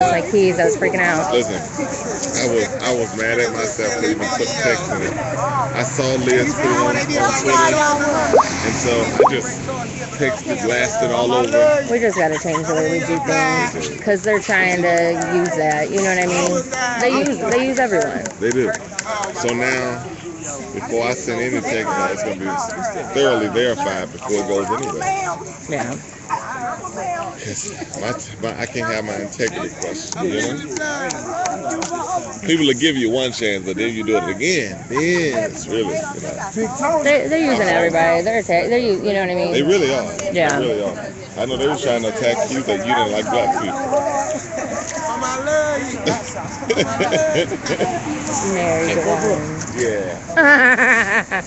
My keys, I was freaking out. Listen, I was mad at myself for even put text in it. I saw Liz put it on Twitter, and so I just texted, blasted all over. We just got to change the way we do things because they're trying to use that. You know what I mean? They use everyone. They do. So now, before I send any text out, it's gonna be thoroughly verified before it goes anywhere. Yeah. I can't have my integrity questioned, you know? People will give you one chance, but then you do it again, then it's really, you know. They're using everybody. They're you know what I mean? They really are. Yeah. They really are. I know they were trying to attack you, but you didn't like black people. Married one. Yeah.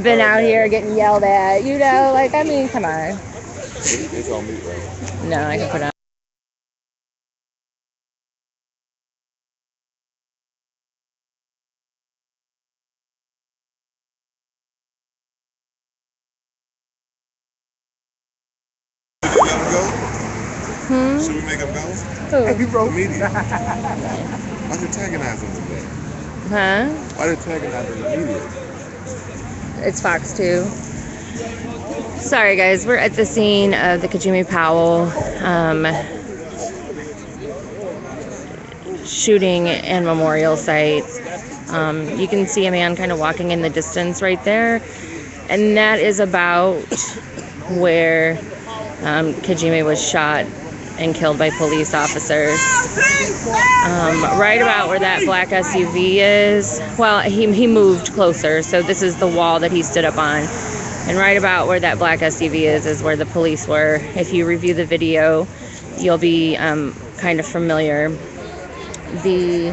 Been out here getting yelled at, you know, like, I mean, come on. It's on me, right? No, I can put on. Should we make them go? Who? The media. Why they antagonizing them today? Huh? Why they antagonizing the media? It's Fox 2. Sorry, guys. We're at the scene of the Kajimi Powell shooting and memorial site. You can see a man kind of walking in the distance right there. And that is about where Kajimi was shot and killed by police officers. Right about where that black SUV is. Well, he moved closer, so this is the wall that he stood up on. And right about where that black SUV is where the police were. If you review the video, you'll be kind of familiar. The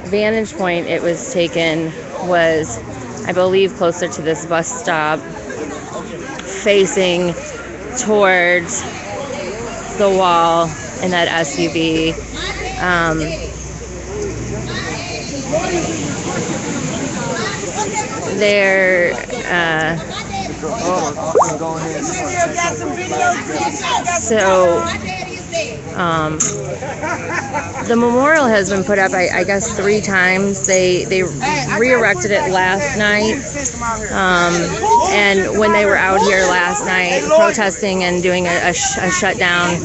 vantage point it was taken was, I believe, closer to this bus stop, facing towards the wall in that SUV. The memorial has been put up, I guess, 3 times. They re-erected it last night, and when they were out here last night protesting and doing a shutdown,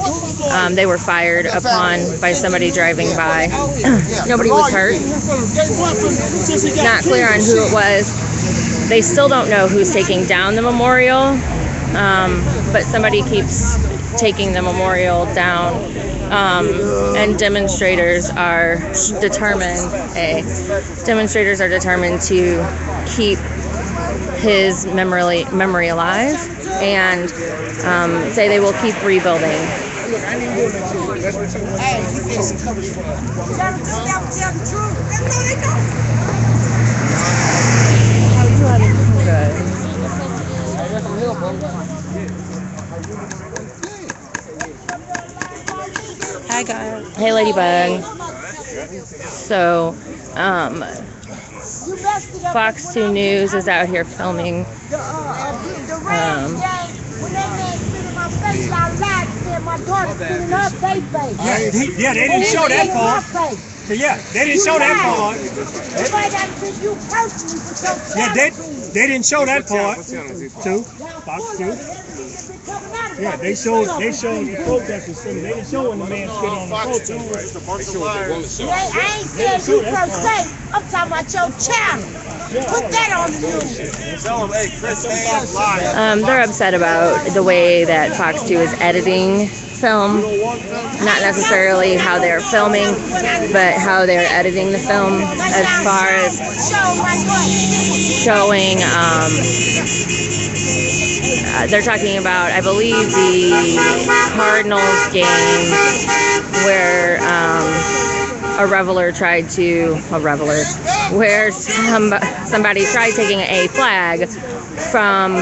they were fired upon by somebody driving by. Nobody was hurt. Not clear on who it was. They still don't know who's taking down the memorial, but somebody keeps taking the memorial down, and demonstrators are determined to keep his memory alive, and say they will keep rebuilding. Hi guys. Hey Ladybug. So, Fox 2 News is out here filming. Yeah, they didn't show that part. Yeah, they didn't show that part. Yeah, they didn't show that part. Too. Fox 2. Yeah, they showed the protesters sitting. They didn't show when the man stood on the protest. I ain't said you per se. I'm talking about your channel. Put that on the news. Tell them, hey, Chris, live. They're upset about the way that Fox 2 is editing film. Not necessarily how they're filming, but how they're editing the film as far as showing, they're talking about, I believe, the Cardinals game where where somebody tried taking a flag from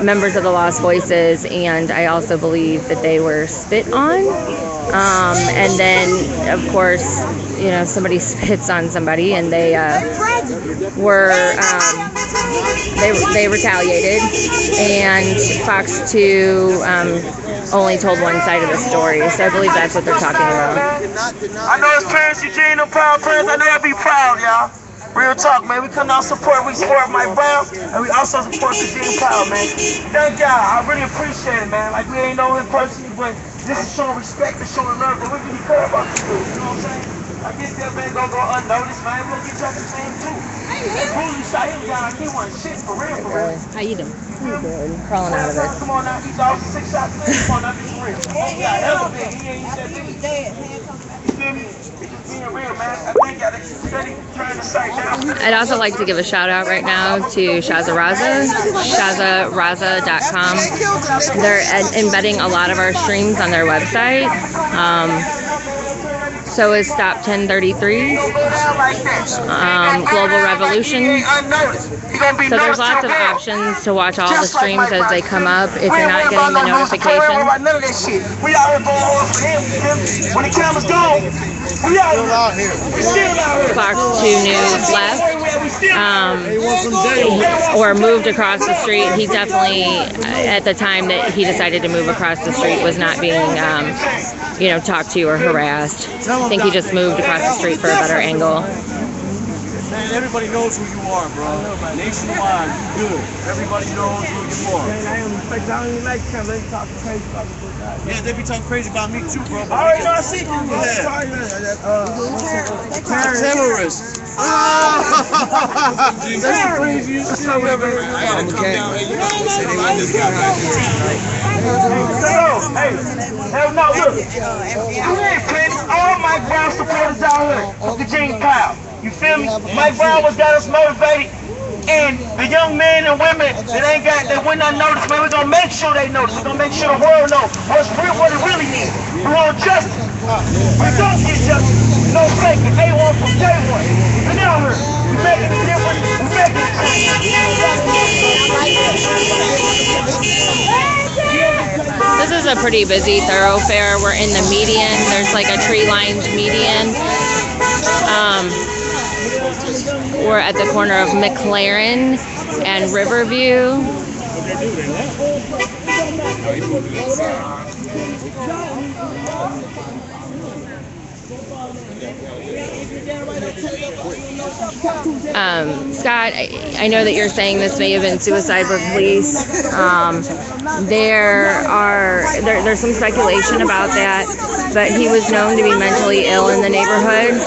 members of the Lost Voices, and I also believe that they were spit on. And then, of course, you know, somebody spits on somebody, and they retaliated, and Fox 2 only told one side of the story. So I believe that's what they're talking about. I know his parents, Eugene, and Powell parents, I know they'll be proud, y'all. Real talk, man. We come out support. We support Mike Brown, and we also support Eugene Powell, man. Thank y'all. I really appreciate it, man. Like, we ain't know him personally, but this is showing respect and showing love that we really care about the dude. You know what I'm saying? I guess that man gonna go unnoticed, man. We'll get y'all the same, too. That bully shot him down like he wasn't shit, for real, for real. I eat him. Good. Crawling out of it. Come on now, he dogs 6 shots today. Come on now, be for real. Yeah, hell of a thing. He ain't that big. You feel me? Being real, man. I think y'all steady turning the sight down. I'd also like to give a shout out right now to Shaza Raza, shazaraza.com. They're embedding a lot of our streams on their website. So is Stop 1033, Global Revolution. So there's lots of options to watch all the streams as they come up if you're not getting the notification. We out here going hard for him. When the camera's gone, we out here. We still out here. Fox 2 News left, or moved across the street. He definitely, at the time that he decided to move across the street, was not being, talked to or harassed. I think he just moved across the street for a better angle. Man, everybody knows who you are, bro. Nationwide, you good. Everybody knows who you are. I don't even like them. They talking crazy about me. Yeah, they be talking crazy about me too, bro. I already know I see you. Terrorists. That's the craziest shit I've ever heard. Hey, hell no, look. All Mike Brown supporters out here with the Eugene Powell. You feel me? Mike Brown was got us motivated. And the young men and women that went unnoticed, man, we're gonna make sure they notice. We're gonna make sure the world knows what it really needs. We want justice. We don't get justice. No faking. A1 from day one. And out here, we making a difference. We making a change. This is a pretty busy thoroughfare. We're in the median. There's like a tree-lined median. We're at the corner of McLaren and Riverview. Scott, I know that you're saying this may have been suicide by police. There's some speculation about that, but he was known to be mentally ill in the neighborhood.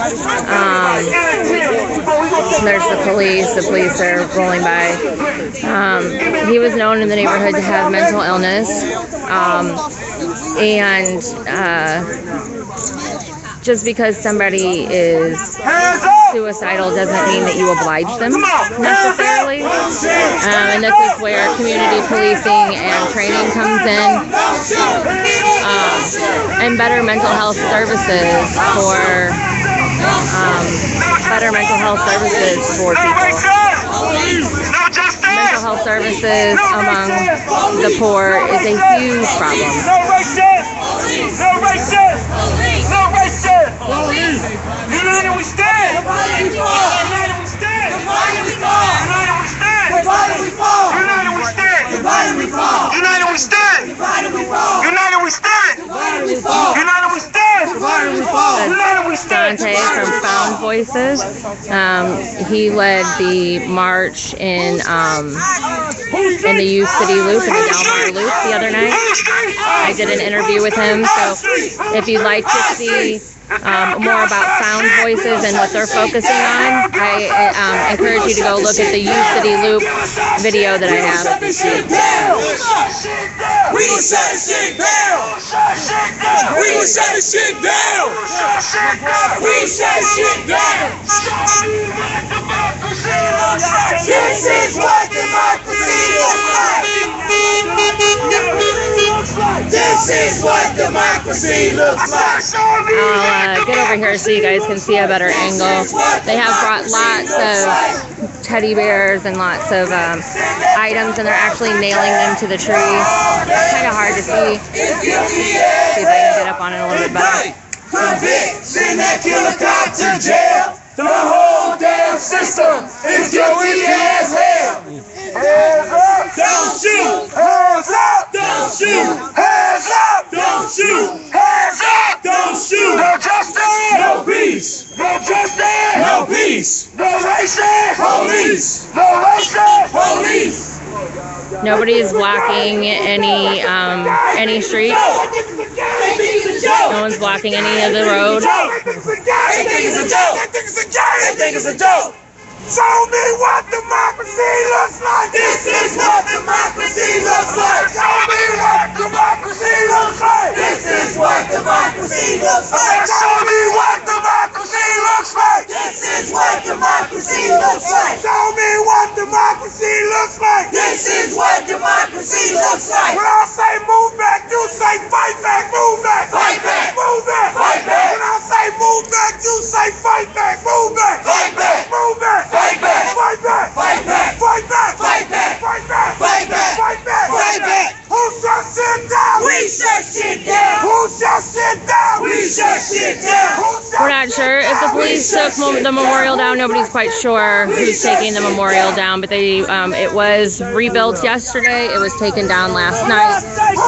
There's the police are rolling by. He was known in the neighborhood to have mental illness, and just because somebody is suicidal doesn't mean that you oblige them necessarily. And this is where community policing and training comes in, and better mental health services for people. Mental health services among the poor is a huge problem. United we stand! United we stand! United we fall! United we fall! United we stand! United we fall! United we stand! United we fall! United we stand! United we fall! United we stand! United we fall! United we stand! Dante from Found Voices. He led the march in the U City Loop, in the Delmar Loop the other night. I did an interview with him, so if you'd like to see more about Sound Voices and what they're focusing on, I encourage you to go look at the U City Loop video that I have. We gon' shut this shit down! We gon' shut this shit down! We gon' shut this shit down! This is what democracy looks like! This is what democracy looks like! I'll get over here so you guys can see a better angle. They have brought lots of teddy bears and lots of items, and they're actually nailing them to the tree. It's kind of hard to see. See if I can get up on it a little bit better. Send that killer cop to jail. The whole damn system is guilty as hell. Hands up! Don't shoot! Hands up! Don't shoot! Hands up! Don't shoot! Hands up! Don't shoot! No justice! No justice. No peace. No racist. Police. No racist. Police. Nobody's blocking any streets. No one's blocking any of the road. They think it's a joke. Show me what democracy looks like. This is what democracy looks like. Show me what democracy looks like. This is what democracy looks like. Show me what democracy looks like. This is what democracy looks like. Show me what democracy looks like. This is what democracy looks like. When I say move back, you say fight back. Move back. Fight back. Move back. Fight back. When I say move back, you say fight back. Move back. Fight back. Move back. Fight back. Fight back. Fight back. Fight back. Fight back. Fight back. Fight back. Fight back. Fight back. Who shut shit down? We shut shit down. Who shut shit down? We shut shit down. We're not sure if the police took the memorial down. Nobody's quite sure who's taking the memorial down, but it was rebuilt yesterday. It was taken down last night,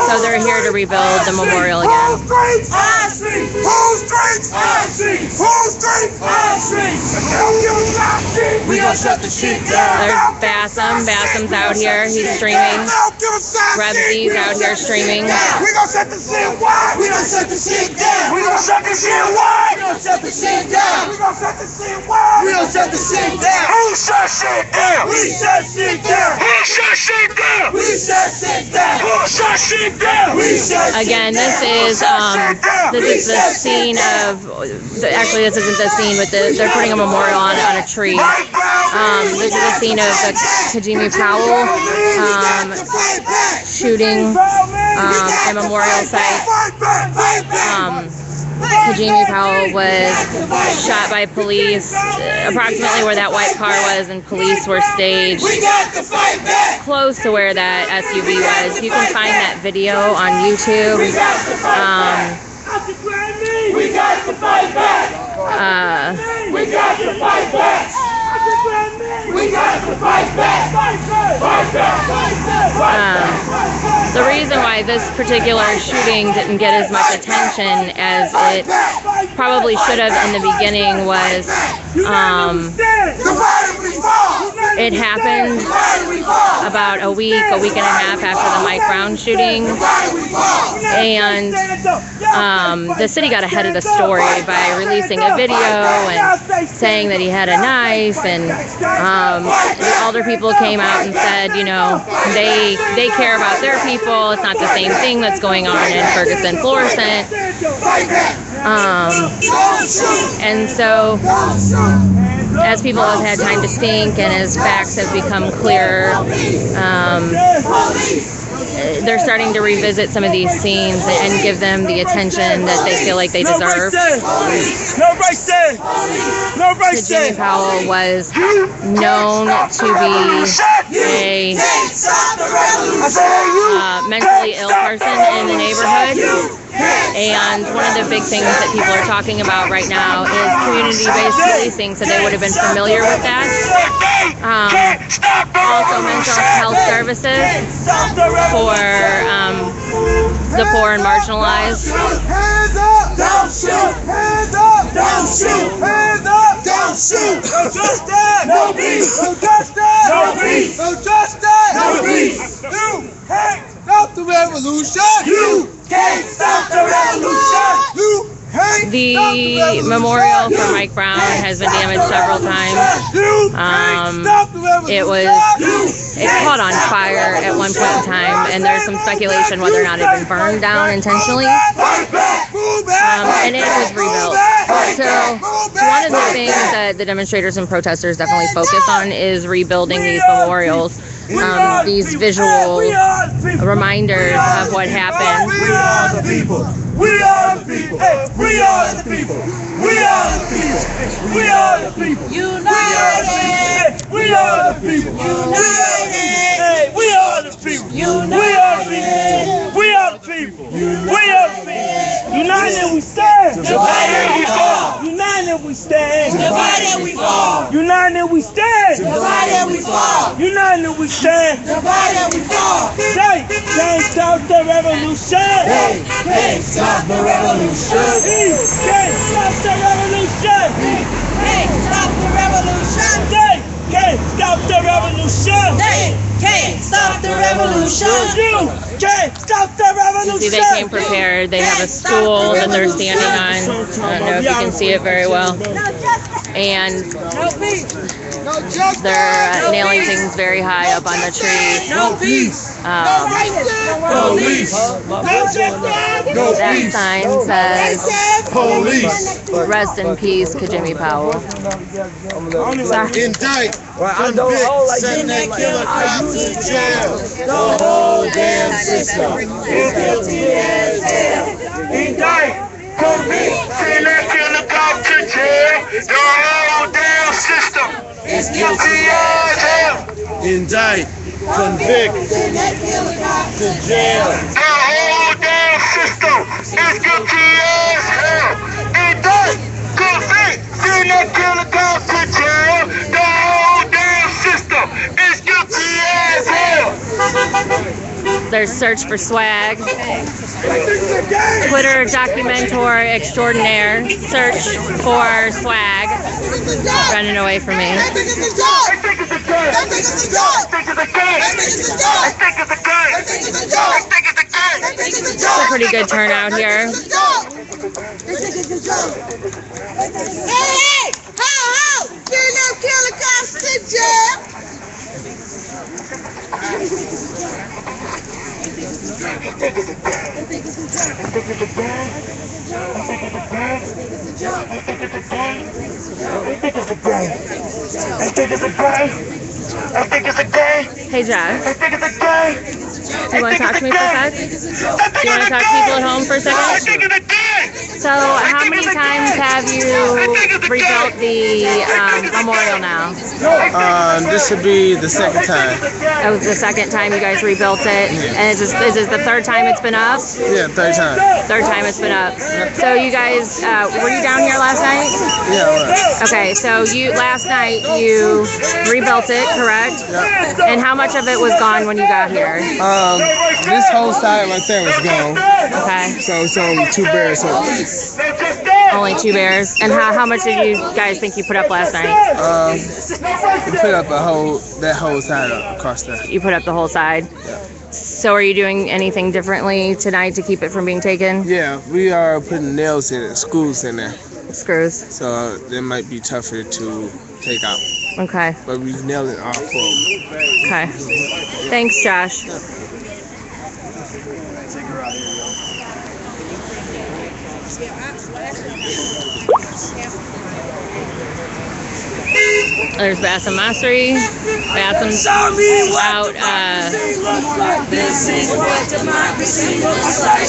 so they're here to rebuild the memorial again. Who streets? Our streets. Who streets? Our streets. Who streets? Our streets. We gonna shut the shit down. There's Bassam's out here. He's streaming. Rebsy's out here streaming. We gonna shut the shit wide. We gonna shut the shit down. We gonna shut the shit wide. We gonna shut the shit down. We gonna shut the shit wide. We gonna shut the shit down. Who shut shit down? We shut shit down. Who shut shit down? We shut shit down. Who shut shit down? We shut. Again, this is the scene of. Actually, this isn't the scene, but they're putting a memorial on a tree. This is the scene of the Kajimi Powell shooting at Memorial site. Kajimi Powell was shot by police approximately where that white car was, and police were staged close to where that SUV was. You can find that video on YouTube. We got to fight back. We got to fight back. We got to fight back. Fight back. The reason why this particular shooting didn't get as much attention as it probably should have in the beginning was it happened about a week and a half after the Mike Brown shooting, and the city got ahead of the story by releasing a video and saying that he had a knife, and the alder people came out and said, you know, they care about their people. It's not the same thing that's going on in Ferguson, Florissant. And so as people have had time to think and as facts have become clearer, they're starting to revisit some of these scenes and give them the attention that they feel like they deserve. Kajimi Powell was known to be a mentally ill person in the neighborhood. And one of the big things that people are talking about right now is community-based policing, so they would have been familiar with that. Also mental health services for the poor and marginalized. Hands up! Don't shoot! Hands up! Don't shoot! Hands up! Don't shoot! No justice! No peace! No justice! No peace! No justice! No peace! You can't stop the revolution! You can't stop the revolution! You can't The memorial for Mike Brown has been damaged several times. It caught on fire at one point in time, and there's some speculation whether or not it had been burned down intentionally. And it was rebuilt. So one of the things that the demonstrators and protesters definitely focus on is rebuilding these memorials, these visual reminders of what happened. We are the people. We are the people. We are the people. We are the people. We are the people. United. We are the people. United. We are the people. United. We are the people. We are the people. United we stand. Divided we fall. United we stand. Divided we fall. fall. United we stand. Divided we fall. United we stand. Divided we fall. Say, can't stop the revolution. They can't stop the revolution. He can't stop the revolution. Can't stop the revolution. They can't stop the revolution. They can't stop the revolution. You can't stop the revolution. See, they came prepared. They have a stool that they're standing on. I don't know if you can see it very well. And they're nailing things very high up on the tree. No peace. Police. That sign says, Police. "Rest in peace, Kajimi Powell." Sorry. Indict, convict, send that killer cop to jail. The whole damn system is guilty as hell. Indict, convict, send that killer cop to jail. The whole damn system Is guilty as hell. Indict, convict, Send that killer cop to jail. The whole damn system is guilty as hell. Indict, convict, send that killer cop to jail. The whole damn system is guilty as hell. There's search for swag. Twitter documentator extraordinaire. Search for swag. Running away from me. I think it's a gun. I think it's a gun. I think it's a gun. I think it's a gun. I think it's a gun. I think it's a gun. I think it's a gun. I think it's a gun. I think it's a gun. It's a pretty good turnout here. Hey! Ho! Ho! Send them killer cops to jail! I think it's a gun. Hey, Josh. I think it's a gun. Do you want to talk to me for a sec? Do you want to talk to people at home for a I second? think it's a gun. So, how many times have you rebuilt the memorial now? This would be the second time. That was the second time you guys rebuilt it, and is this the third time it's been up? Yeah, third time. Third time it's been up. So you guys, were you down here last night? Yeah, well, Okay, so last night you rebuilt it, correct? yeah. And how much of it was gone when you got here? This whole side right there was gone. Okay, So it's only 2 barrels. So, only 2 bears. And how much did you guys think you put up last night? we put up that whole side up across there. You put up the whole side. So are you doing anything differently tonight to keep it from being taken? Yeah, we are putting nails in it, screws in there. Screws. So it might be tougher to take out. Okay. But we nailed it all for them. Okay. Thanks, Josh. There's Bassam Masri. Bassam's out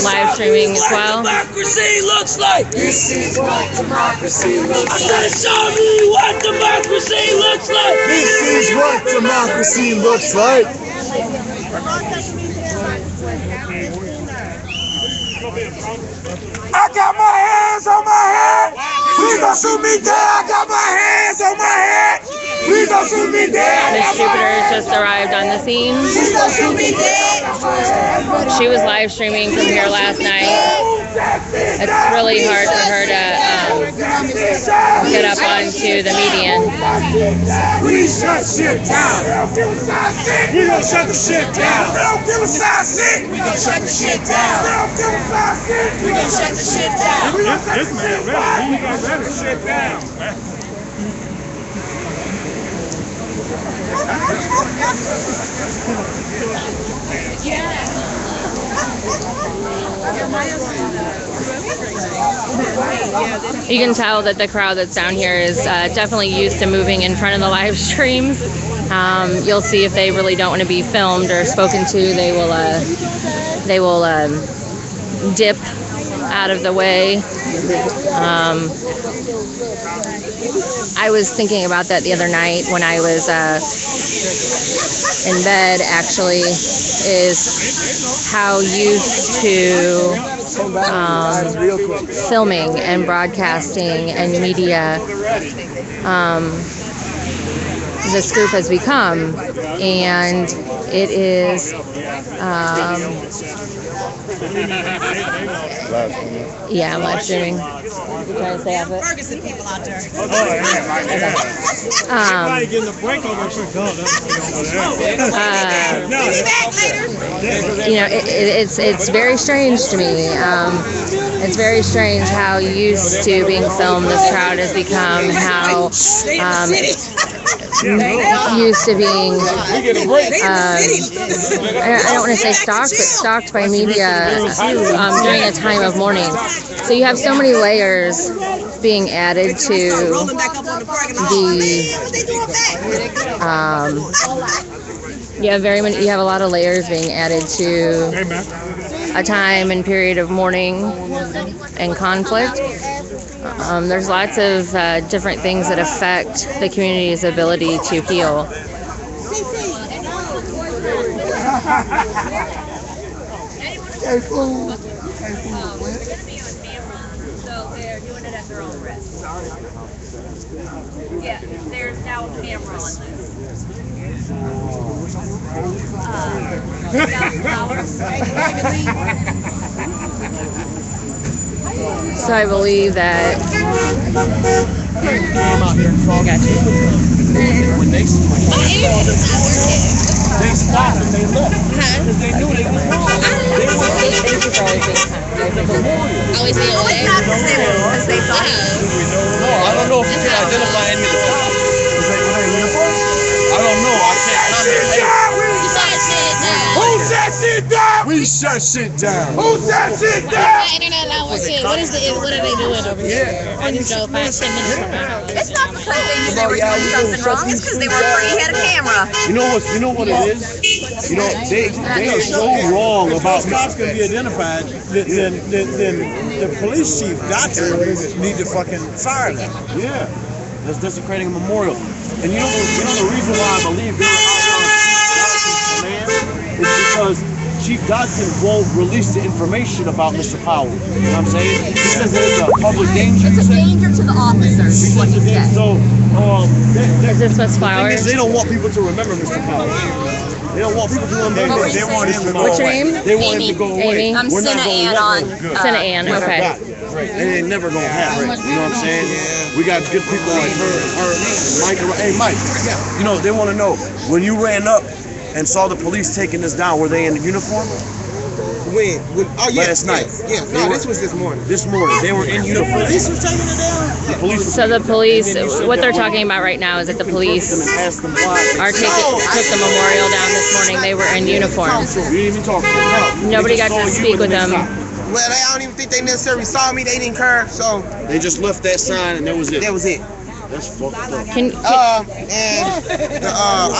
live streaming as well. Democracy looks like. This is what democracy looks like. I said, show me what democracy looks like. This is what democracy looks like. I got my hands on my head. Please don't shoot me dead. I got my hands on my head. Please don't shoot me dead. Miss Jupiter has just arrived on the scene. Please don't shoot me dead. She was live streaming from here last night. It's really hard for her to get up onto the median. We shut shit down. We gonna shut the shit down. We don't give a side shit. We gonna shut the shit down. We don't give a side shit. We gonna shut the shit down. We gonna shut the shit down. We gonna shut the shit down. You can tell that the crowd that's down here is definitely used to moving in front of the live streams. You'll see if they really don't want to be filmed or spoken to, they will dip out of the way. I was thinking about that the other night when I was in bed, actually, is how used to filming and broadcasting and media this group has become, and it is yeah, I'm live streaming. You trying to stay off it? Ferguson people out there. You know, it's very strange to me. It's very strange how used to being filmed this crowd has become, how used to being, I don't want to say stalked, but stalked by media during a time of mourning. So you have so many layers being added to you have a lot of layers being added to a time and period of mourning and conflict. There's lots of different things that affect the community's ability to heal. So they're doing it at their own risk. Yeah, there's now a camera on this. So I believe that. I got you. When they stopped and they left because they knew they was wrong. Thank you for always being kind. Always being away. No, I don't know if you can identify any of the cops. I don't know. I can't comment. Who shut shit down? We shut shit down. Who shut shit down? Internet allowance shit. What are they doing over here? I just drove 5-10 minutes from my house. It's not because they knew they were doing something wrong. It's because they were afraid he had a camera. You know what it is? You know, they are so wrong about cops can be identified, then the police chief, doctor, need to fucking fire them. Yeah, that's desecrating a memorial. And you know the reason why I believe they're out on command is because Chief Dodson won't release the information about Mr. Powell. You know what I'm saying? He says that it's a public danger. It's a danger to the officers, is what he said. So, Is this what's flowers? they don't want people to remember Mr. Powell. They don't want people to remember. They want him to go What's your away. name? They want him to go away. Amy? I'm We're not Senna gonna Ann let on. him. Senna Ann, okay. Right. It ain't never gonna happen. You know what I'm saying? We got good people like her, Mike. Hey, Mike. You know they want to know when you ran up and saw the police taking this down. Were they in uniform? When? Oh yeah. Last night. Yeah. No, this was this morning. This morning they were in uniform. Police was taking it down. The police. So the police, what they're talking about right now is that the police took the memorial down this morning. They were in uniform. We didn't even talk to them. Nobody got to speak with them. Well, I don't even think they necessarily saw me. They didn't care, so They just left that sign and that was it. that was it. That's fucked up. I'm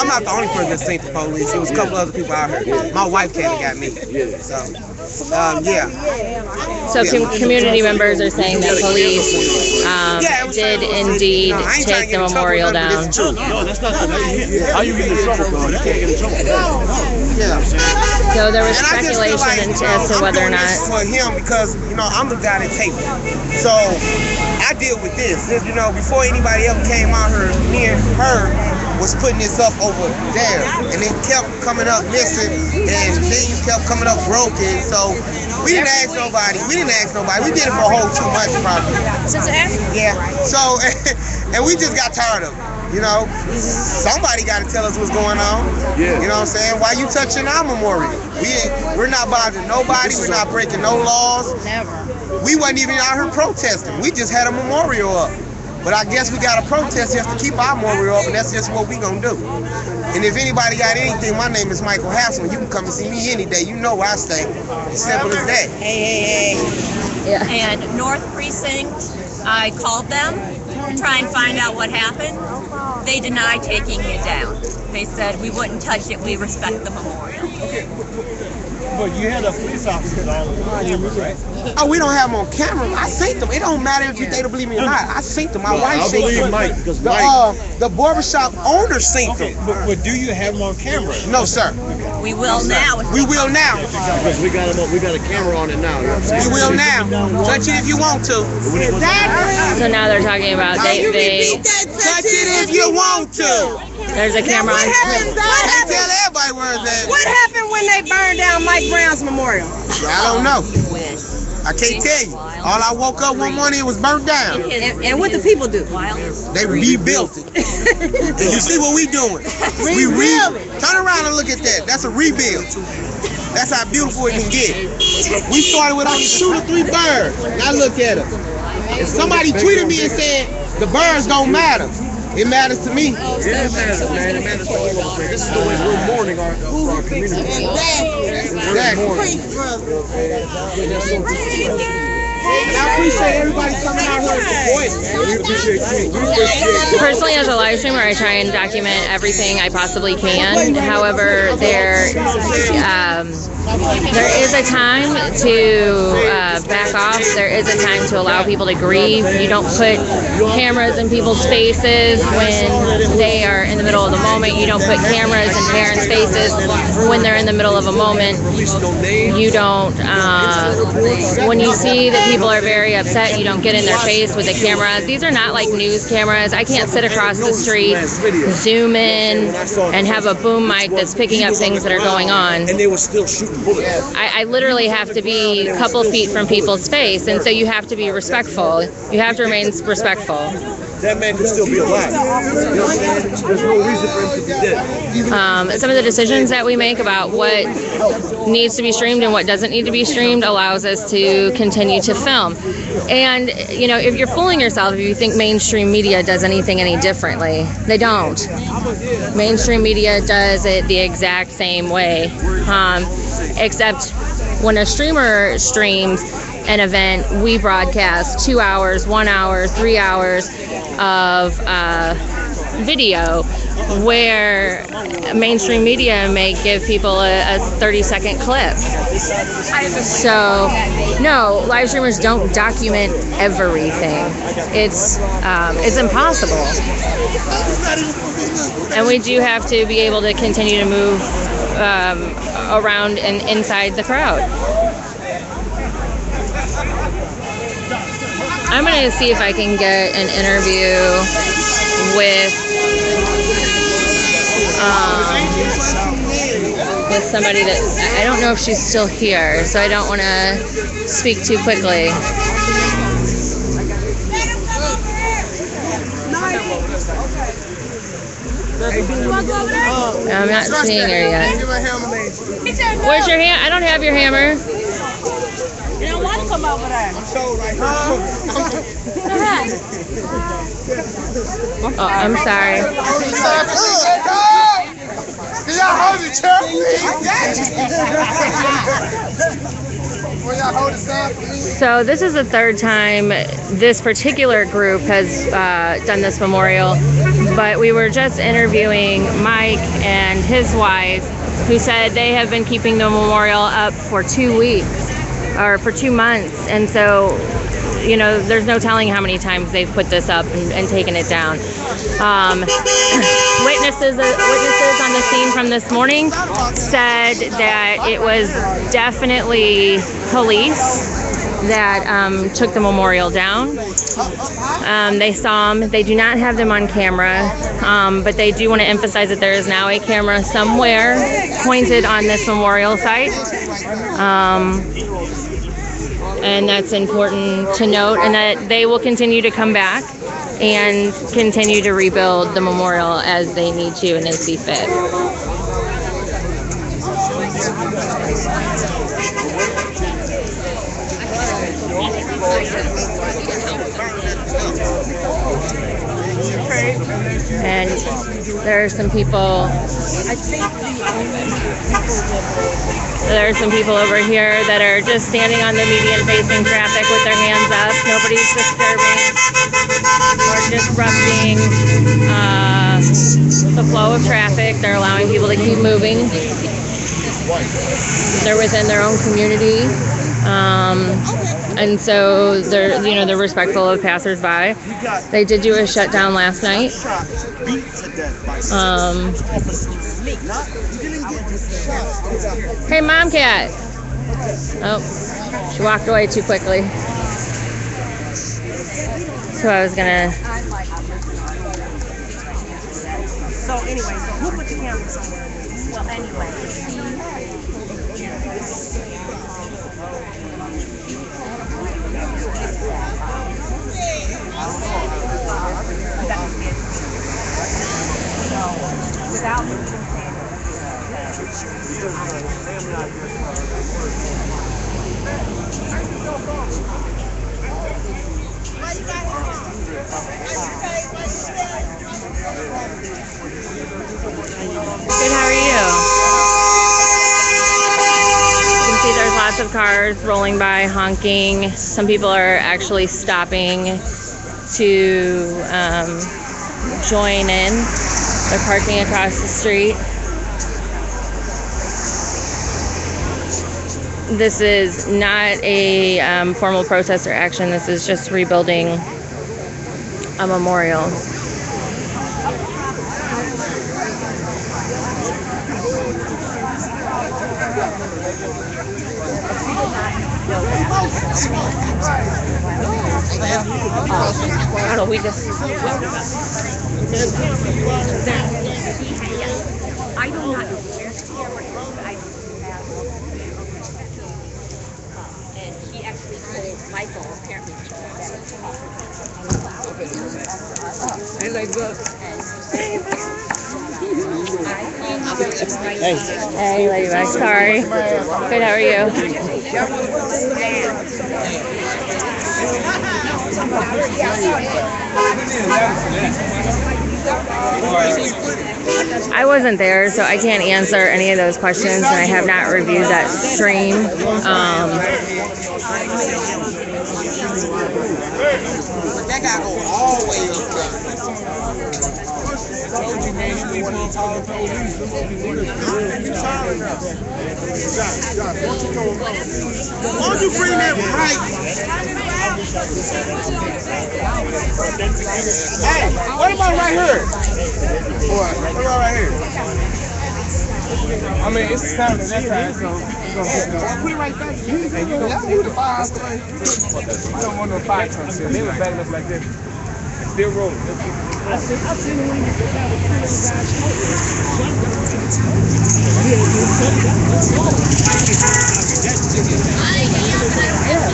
not the only person that seen the police. There was a couple other people out here. My wife came and got me. So, yeah. So community members are saying that police did indeed take the memorial down. No, that's not the How you get in trouble, bro? You can't get in trouble. Yeah. So there was And I just feel speculation like, as to whether or I'm doing not. this for him because, I'm the guy that taped it. So I deal with this. Before anybody else came out here, me and her was putting this up over there. And it kept coming up missing and things kept coming up broken. So we didn't ask nobody. We did it for a whole 2 months probably. Since it happened? Yeah. So, and we just got tired of it. Somebody got to tell us what's going on. Yeah. You know what I'm saying? Why you touching our memorial? We're not bothering nobody. We're not breaking no laws. Never. We wasn't even out here protesting. We just had a memorial up. But I guess we got to protest just to keep our memorial up, and that's just what we gonna do. And if anybody got anything, my name is Michael Hassel. You can come and see me any day. You know where I stay. Simple as that. Hey. Yeah. And North Precinct, I called them to try and find out what happened. They denied taking it down. They said we wouldn't touch it. We respect the memorial. But you had a police officer all the time, right? Oh, we don't have them on camera. I seen them. It don't matter if they don't believe me or not. I seen them. My wife seen them. I believe Mike because The barbershop owner seen them. But do you have them on camera? No, sir. We will now. We will now. Because we got a camera on it now. We will now. Touch it if you want to. Exactly. So now they're talking about Touch it if you want to. There's a camera on. I tell everybody where it's at. What happened when they burned down Mike Brown's memorial? I don't know. I can't tell you. All I woke up one morning, it was burnt down. And what the people do? They rebuilt it. And you see what we doing? We turn around and look at that. That's a rebuild. That's how beautiful it can get. We started with only 2 to 3 birds. Now look at them. If somebody tweeted me and said the birds don't matter, it matters to me. Yeah, it matters, man. It matters to all of us. This is the way we're mourning our community. Exactly. And I appreciate everybody coming out here and supporting. We appreciate you. Personally, as a live streamer, I try and document everything I possibly can. However, there is a time to back off. There is a time to allow people to grieve. You don't put cameras in people's faces when they are in the middle of the moment. You don't put cameras in parents' faces when they're in the middle of a moment. You don't, when you see that people are very upset, you don't get in their face with a camera. These are not like news cameras. I can't sit across the street, zoom in, and have a boom mic that's picking up things that are going on. And they were still shooting bullets. I literally have to be a couple feet from people's face, and so you have to be respectful. You have to remain respectful. That man could still be alive. There's no reason for him to be dead. Some of the decisions that we make about what needs to be streamed and what doesn't need to be streamed allows us to continue to film. And, you know, if you're fooling yourself, if you think mainstream media does anything any differently, they don't. Mainstream media does it the exact same way, except when a streamer streams an event, we broadcast 2 hours, 1 hour, 3 hours of video, where mainstream media may give people a 30-second clip. So, no, live streamers don't document everything. It's impossible. And we do have to be able to continue to move around and inside the crowd. I'm going to see if I can get an interview with somebody that, I don't know if she's still here, so I don't want to speak too quickly. I'm not seeing her yet. Where's your hammer? I don't have your hammer. You don't want to come over there. Oh, I'm sorry. Can y'all hold the chair, please? So this is the third time this particular group has done this memorial, but we were just interviewing Mike and his wife, who said they have been keeping the memorial up for 2 weeks. Or for 2 months, and so, you know, there's no telling how many times they've put this up and taken it down. Witnesses on the scene from this morning said that it was definitely police that took the memorial down. They saw them. They do not have them on camera, but they do want to emphasize that there is now a camera somewhere pointed on this memorial site. And that's important to note, and that they will continue to come back and continue to rebuild the memorial as they need to and as see fit. And there are some people. There are some people over here that are just standing on the median facing traffic with their hands up. Nobody's disturbing or disrupting the flow of traffic. They're allowing people to keep moving. They're within their own community. And so they're respectful of passersby. They did do a shutdown last night. Hey, mom cat. Oh, she walked away too quickly. So I was gonna. So anyway, so who put the camera somewhere? Well, anyway. Without Good, how are you? You can see there's lots of cars rolling by, honking. Some people are actually stopping to join in. They're parking across the street. This is not a formal protest or action. This is just rebuilding a memorial. How do we just... I do not know. And he actually told Michael, apparently, Hey, Ladybug. Sorry. Good, how are you? I wasn't there, so I can't answer any of those questions, and I have not reviewed that stream. That guy go always why don't you bring that right? Hey, what about right here? What about right here? I mean, it's Saturday that time, so we're gonna put it right back. And you know, the fire outside. You don't want no fire trucks here. They were backing up like this. Still rolling. I've seen them when you get down with 3 guys.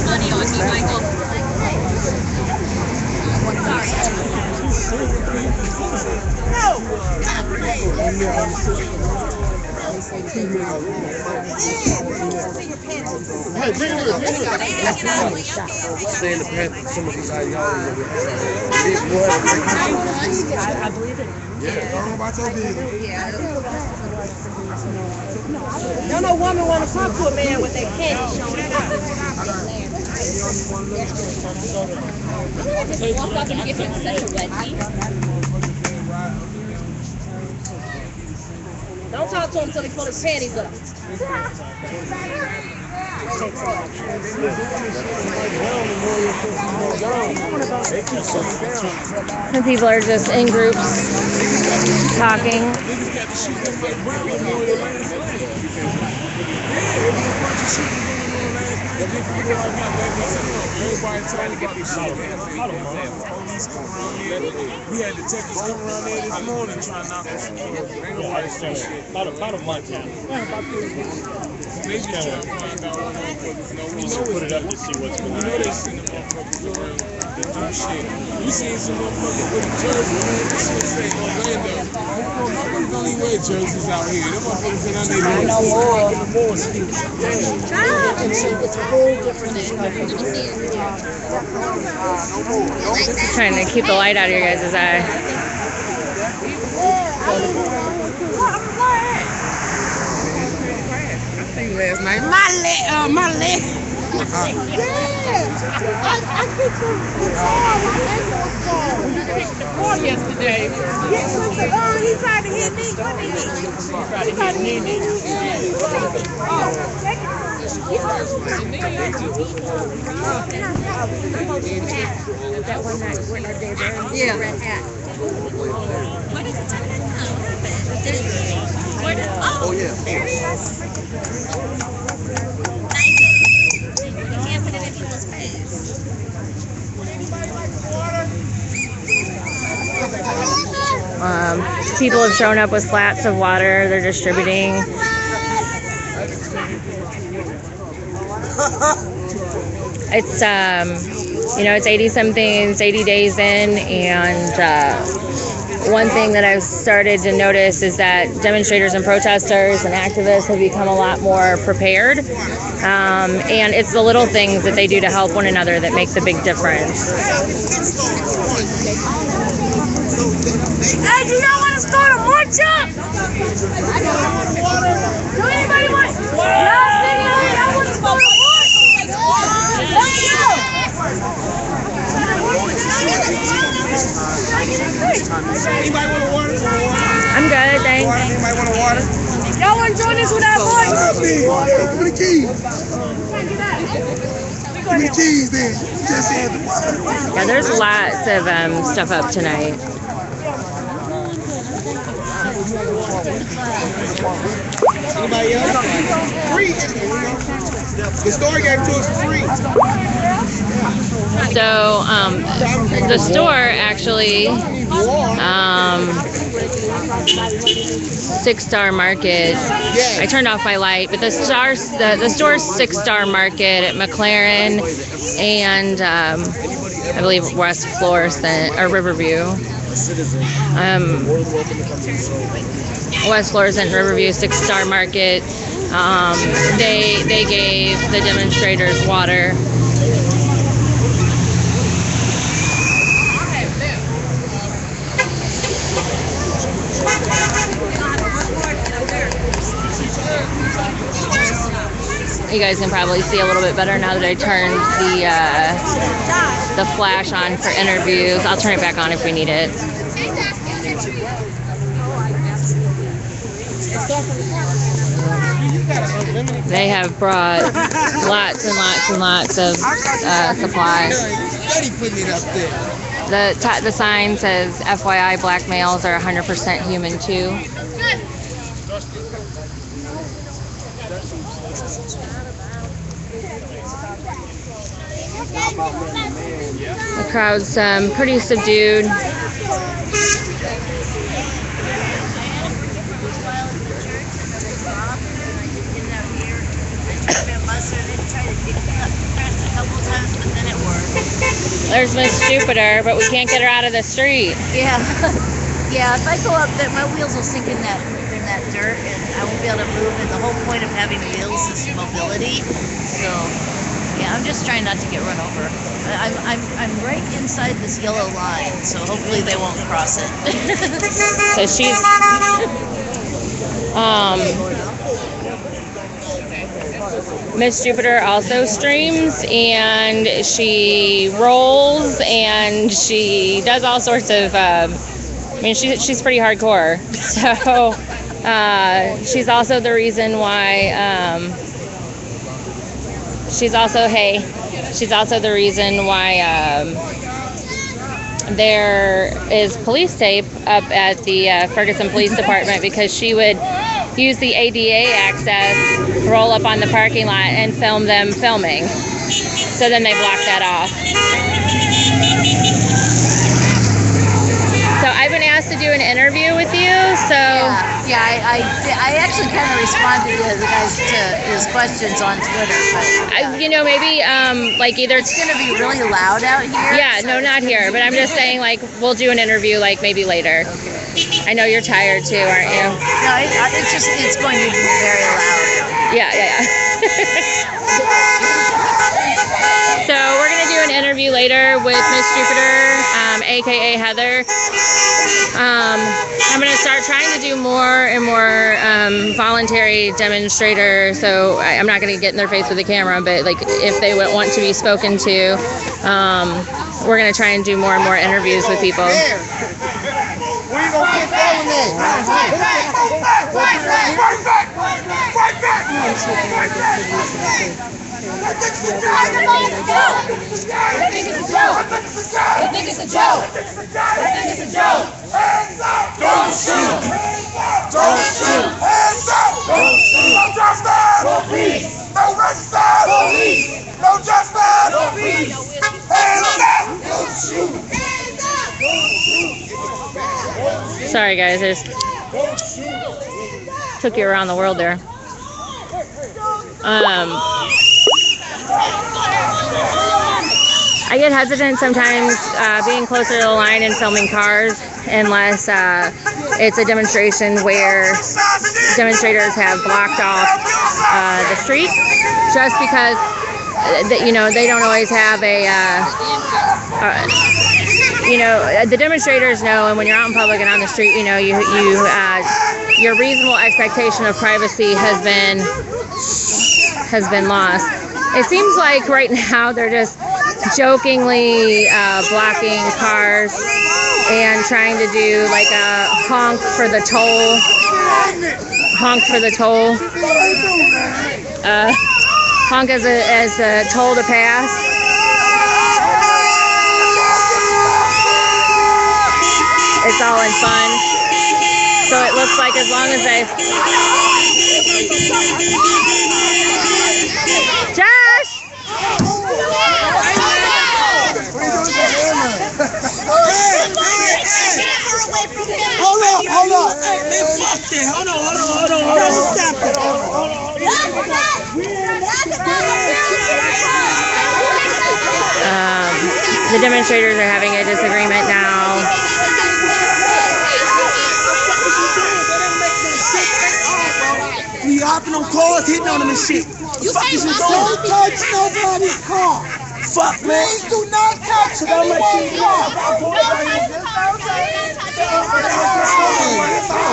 Money on you, Michael. Hey, bring it with. Stay in the path of some of these ideologies. I believe it. Yeah, don't know about your business. Don't no woman want to talk to a man with their head showing out. Just walk up and give him such a wedgie. Don't talk to him until he pull his panties up. And people are just in groups talking. Everybody trying to get these shit. Police come around here. We had detectives come around here this morning trying to knock us out. Ain't nobody saying shit. About a month now. About 3 weeks. They just trying to find out what motherfuckers know. We know put it up to see what's going on. We know they send the motherfuckers around to do shit. We seen some motherfuckers with a jersey. This shit say Orlando. Motherfuckers don't even wear jerseys out here. Them motherfuckers in our neighborhood. No more. It's a whole different Trying to keep the light out of your guys' eye. Last night, my leg. Yeah, I get the guitar. My leg was gone. on yesterday. He tried to hit me. He tried to hit me. That one night when they were Yeah. red hat. What is it? Oh, yeah. You can't put it in people's face. People have shown up with flats of water. They're distributing. It's it's 80 something. It's 80 days in, and one thing that I've started to notice is that demonstrators and protesters and activists have become a lot more prepared. And it's the little things that they do to help one another that make the big difference. Hey, do y'all want to start a march up? Do anybody want? Last video, y'all want to start a march? Let's go. Anybody want a water? I'm good, thanks. Anybody want a water? Y'all want to join us with our voice? Give me the keys. Give me the keys then. You just said the water. Yeah, there's lots of stuff up tonight. Anybody else? Free. The store gave it to us for free. So, the store actually, 6-Star Market. I turned off my light, but the store's 6-Star Market at McLaren and I believe West Florissant or Riverview. West Florissant, Riverview, 6-Star Market. They gave the demonstrators water. You guys can probably see a little bit better now that I turned the flash on for interviews. I'll turn it back on if we need it. They have brought lots and lots and lots of supplies. The sign says, FYI, black males are 100% human too. The crowd's pretty subdued. There's Miss Jupiter, but we can't get her out of the street. Yeah. Yeah, if I go up there, my wheels will sink in that dirt and I won't be able to move. And the whole point of having wheels is mobility. So, yeah, I'm just trying not to get run over. I'm right inside this yellow line, so hopefully they won't cross it. So she's Miss Jupiter also streams, and she rolls, and she does all sorts of she's pretty hardcore. So she's also the reason why she's also the reason why there is police tape up at the Ferguson Police Department, because she would use the ADA access, roll up on the parking lot, and film them filming. So then they blocked that off. So I've been asked to do an interview with you, so... Yeah, I actually kind of responded to his questions on Twitter, but... maybe, either... It's going to be really loud out here? Yeah, so no, not here, but I'm just saying, we'll do an interview, maybe later. Okay. I know you're tired, too, aren't you? No, it's going to be very loud. Yeah. So we're going to do an interview later with Miss Jupiter, a.k.a. Heather. I'm going to start trying to do more and more voluntary demonstrators. So I'm not going to get in their face with the camera, but like if they would want to be spoken to, we're going to try and do more and more interviews with people. Where you gonna put that one at? Don't shoot! Don't shoot! Hands up! Don't shoot! No justice! No peace! No justice! No peace! No justice! No peace! Hands up! Don't shoot! Sorry guys, I just took you around the world there. I get hesitant sometimes being closer to the line and filming cars unless it's a demonstration where demonstrators have blocked off the street, just because you know, they don't always have a you know, the demonstrators know, and when you're out in public and on the street, you know, your reasonable expectation of privacy has been lost. It seems like right now they're just jokingly blocking cars and trying to do like a honk for the toll. Honk for the toll. Honk as a toll to pass. It's all in fun. So it looks like as long as they... Josh! Hold on. Man, fuck that. Hold on. Stop it. The demonstrators are having a disagreement now. We hopping on cars, hitting on them and shit. You can't don't touch nobody's car. Fuck, man. Please do not touch anyone's car. I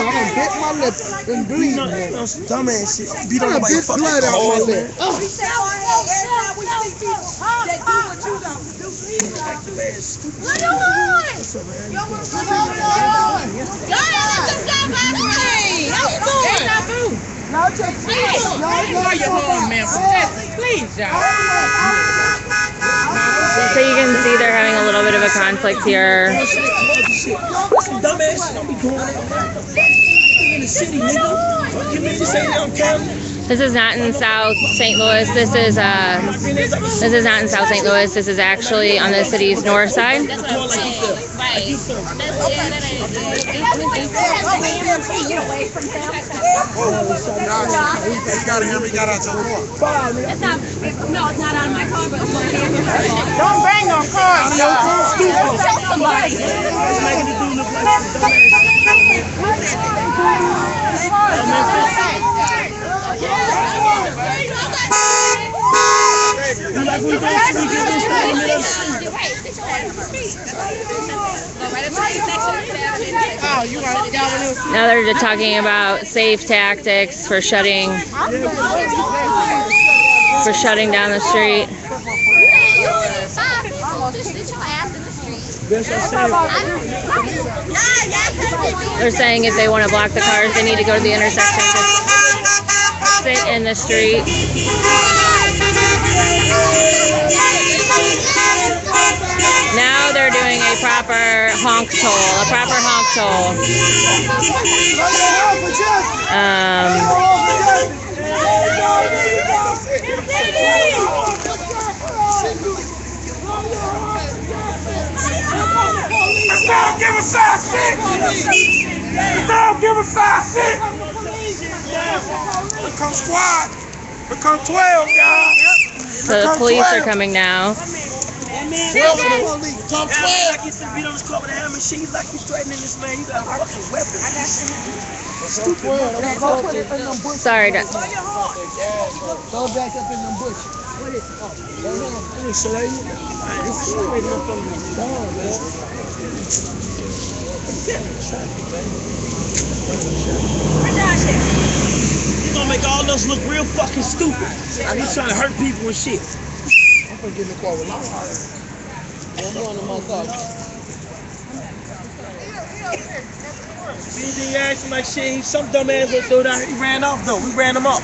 done bit my lip and bleed, man. Dumbass shit. Beat on nobody's fucking blood out my lip. So you can see they're having a little bit of a conflict here. This is not in South St. Louis. This is not in South St. Louis. This is actually on the city's north side. No, it's not on my car, but it's Don't bang on cars, y'all. tell somebody. Now they're just talking about safe tactics for shutting down the street. They're saying if they want to block the cars, they need to go to the intersection, just sit in the street. Now they're doing a proper honk toll, Don't give a side shit! Don't give a side shit! Here come squad. Here come 12, y'all. So the police are coming now. 12 Top 12. Like he's beat on his car with a hammer machine, like he's threatening this man. He got a fucking weapon. Stupid. Go put it in them bushes. Sorry, Go back up in them bushes. What is it? Oh, He's gonna make all us look real fucking stupid. Like he's trying to hurt people and shit. I'm gonna get in the car with I'm going to my car. BD asked him like shit. Some dumb ass went through that. He ran off though. We ran him up.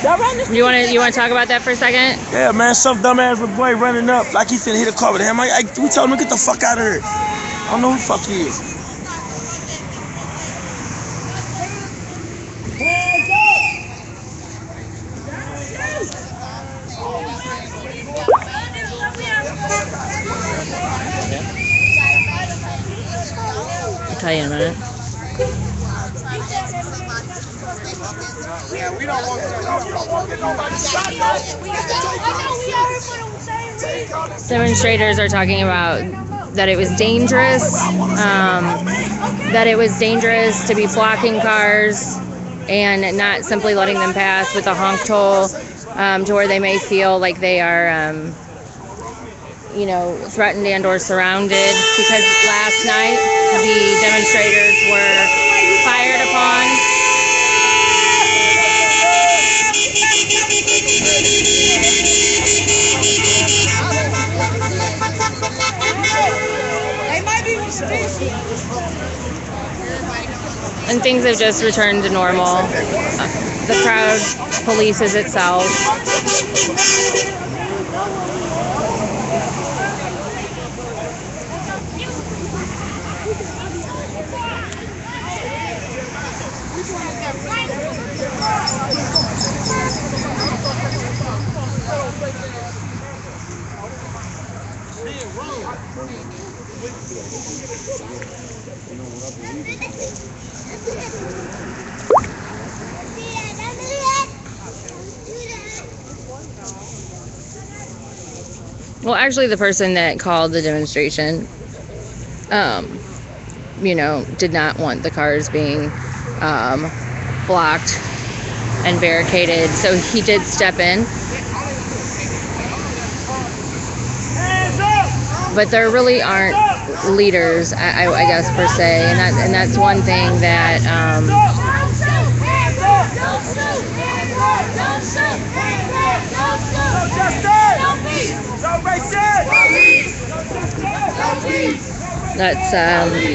Y'all ran this? You wanna talk about that for a second? Yeah, man. Some dumb ass boy running up like he finna hit a car with him. We told him to get the fuck out of here. I don't know who the fuck he is. I'll tell you in a minute. Yeah, we don't want to get nobody shot. Demonstrators are talking about that it was dangerous, to be blocking cars and not simply letting them pass with a honk toll, to where they may feel like they are, threatened and or surrounded, because last night the demonstrators were fired upon. And things have just returned to normal. The crowd polices itself. Well, actually, the person that called the demonstration, did not want the cars being blocked and barricaded, so he did step in. But there really aren't leaders, I guess, per se, and that's one thing that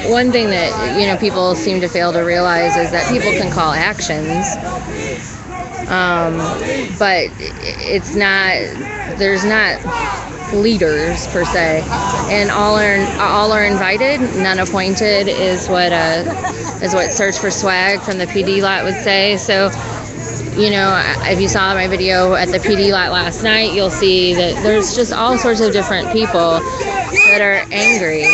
one thing that people seem to fail to realize is that people can call actions, but there's not leaders per se, and all are invited, none appointed is what Search for Swag from the PD lot would say. So if you saw my video at the PD lot last night, you'll see that there's just all sorts of different people that are angry,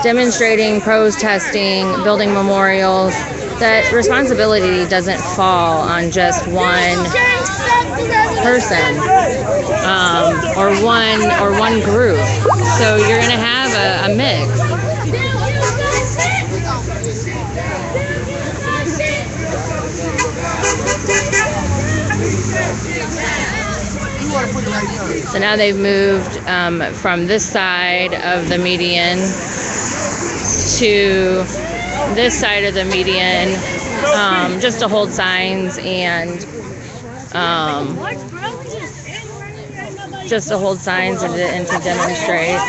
demonstrating, protesting, building memorials. That responsibility doesn't fall on just one person or one group. So you're going to have a mix. So now they've moved from this side of the median to this side of the median, just to hold signs and to demonstrate.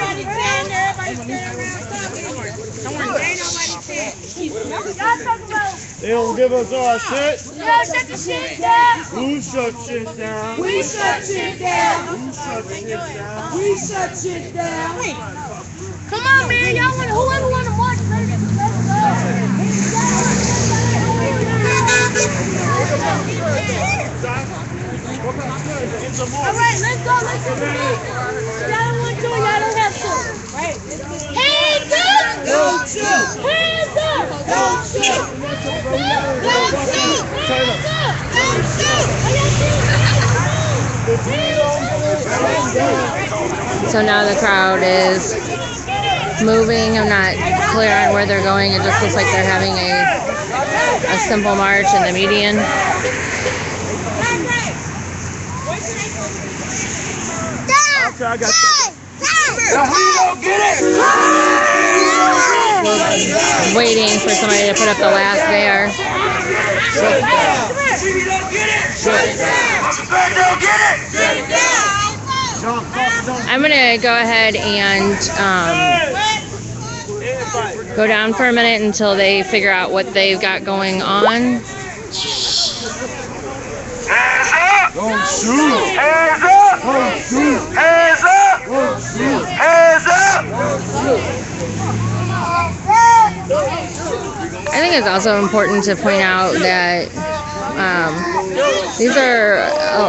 They don't give us our shit. Shut the shit down. Who shut shit down? We shut shit down. Who shut shit down? We shut shit down. Come on, man. Y'all want whoever want to march, let's go. All right, let's go. Let's go. Y'all don't want to. Y'all don't have to. Right. Hands up. Don't shoot. Hands up. Don't shoot. Don't shoot. Hands up. Don't shoot. So now the crowd is moving. I'm not clear on where they're going. It just looks like they're having a simple march in the median. Okay, I got you. We're waiting for somebody to put up the last bear. I'm gonna go ahead and go down for a minute until they figure out what they've got going on. Hands up! Don't shoot! Hands up! Don't shoot! Hands up! Don't shoot! Hands up! I think it's also important to point out that these are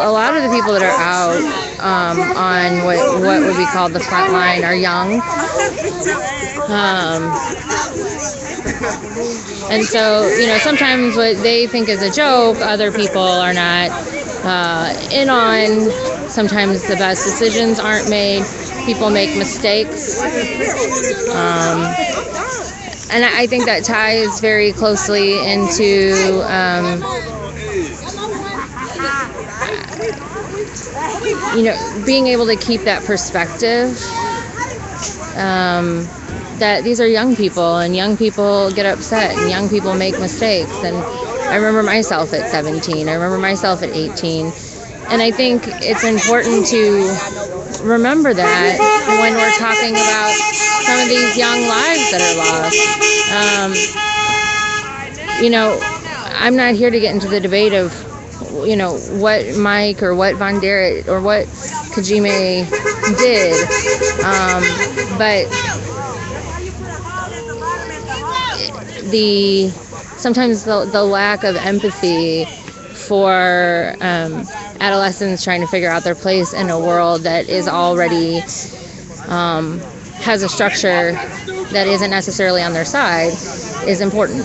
a lot of the people that are out on what would be called the front line are young. And so, you know, sometimes what they think is a joke, other people are not in on. Sometimes the best decisions aren't made. People make mistakes. And I think that ties very closely into you know, being able to keep that perspective. That these are young people, and young people get upset, and young people make mistakes. And I remember myself at 17. I remember myself at 18. And I think it's important to remember that when we're talking about some of these young lives that are lost. You know, I'm not here to get into the debate of, you know, what Mike or what Von Derrick or what Kajime did. But sometimes the lack of empathy for adolescents trying to figure out their place in a world that is already has a structure that isn't necessarily on their side is important.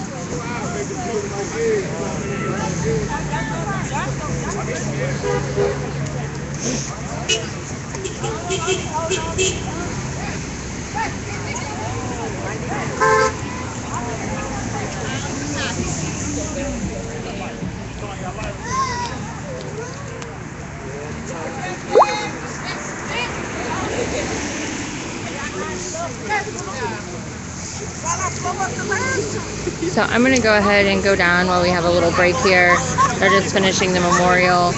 So I'm going to go ahead and go down while we have a little break here. They're just finishing the memorial.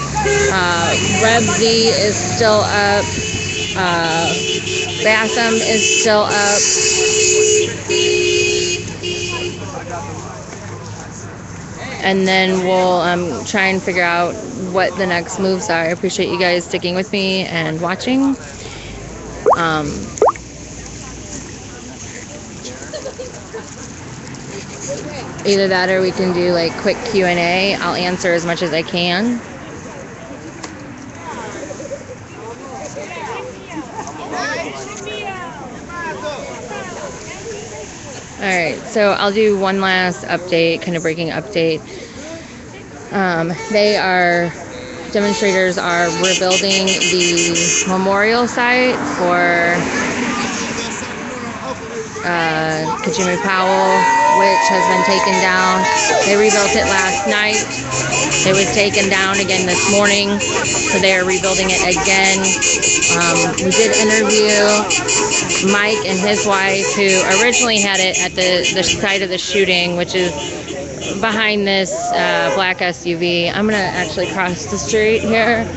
Rebsy is still up. Batham is still up. And then we'll try and figure out what the next moves are. I appreciate you guys sticking with me and watching. Either that or we can do like quick Q&A. I'll answer as much as I can. Alright, so I'll do one last update, kind of breaking update. Demonstrators are rebuilding the memorial site for Kajime Powell, which has been taken down. They rebuilt it last night. It was taken down again this morning, so they are rebuilding it again. We did interview Mike and his wife, who originally had it at the site of the shooting, which is behind this black SUV. I'm going to actually cross the street here.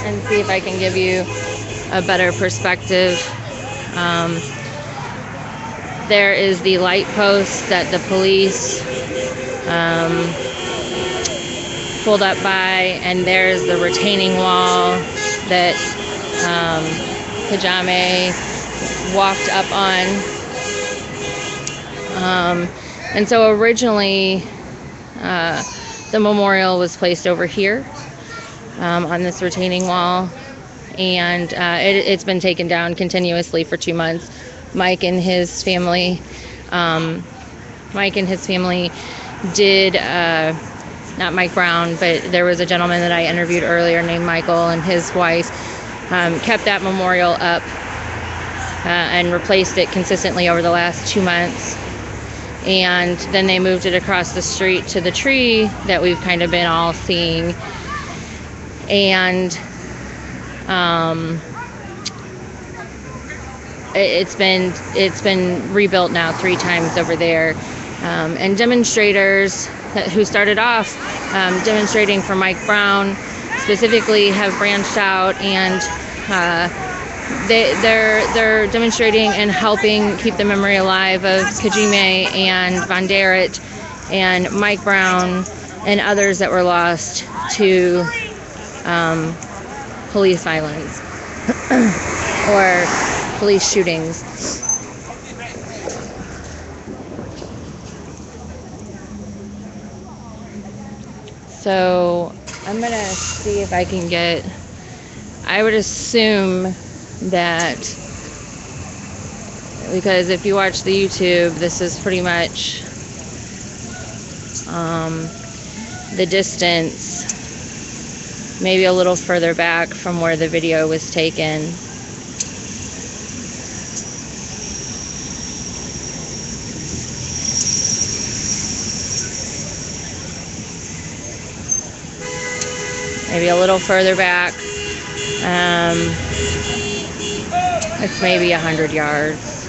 And see if I can give you a better perspective. There is the light post that the police pulled up by, and there's the retaining wall that Kajime walked up on. And so originally the memorial was placed over here. On this retaining wall, and it's been taken down continuously for 2 months. Mike and his family did, not Mike Brown, but there was a gentleman that I interviewed earlier named Michael, and his wife kept that memorial up and replaced it consistently over the last 2 months. and then they moved it across the street to the tree that we've kind of been all seeing. And it's been rebuilt now 3 times over there, and demonstrators who started off demonstrating for Mike Brown specifically have branched out, and they're demonstrating and helping keep the memory alive of Kajime and Von Derritt and Mike Brown and others that were lost to police violence or police shootings. So I'm gonna see if I can get, I would assume that, because if you watch the YouTube, this is pretty much the distance, maybe a little further back from where the video was taken. Maybe a little further back. It's maybe 100 yards.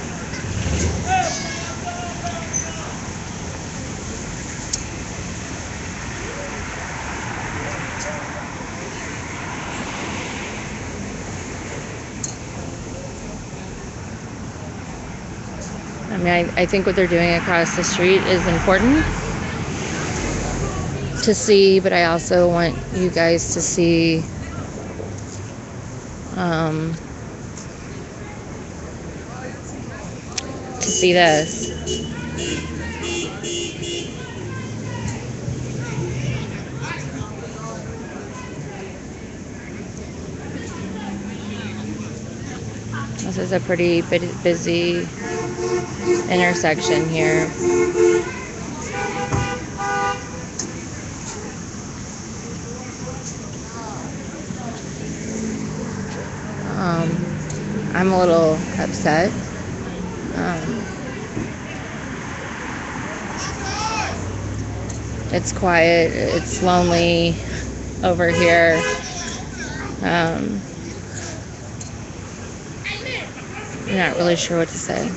I mean, I think what they're doing across the street is important to see, but I also want you guys to see this. This is a pretty busy intersection here. I'm a little upset. It's quiet, it's lonely over here. I'm not really sure what to say.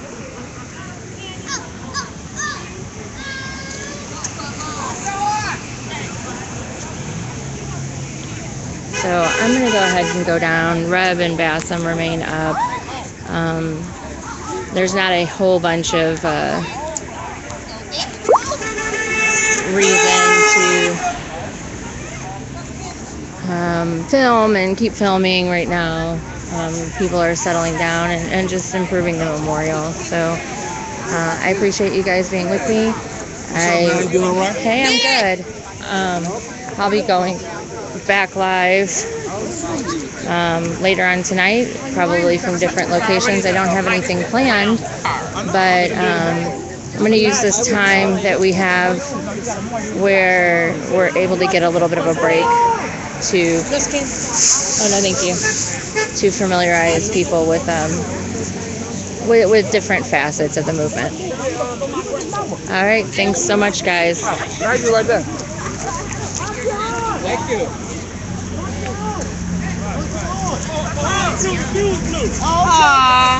So I'm going to go ahead and go down. Reb and Bassam remain up. There's not a whole bunch of reason to film and keep filming right now. People are settling down and just improving the memorial. So I appreciate you guys being with me. You doing all right? Hey, I'm good. I'll be going back live later on tonight, probably from different locations. I don't have anything planned, but I'm going to use this time that we have where we're able to get a little bit of a break to, to familiarize people with different facets of the movement. All right, thanks so much, guys. Right there. Thank you. Aww.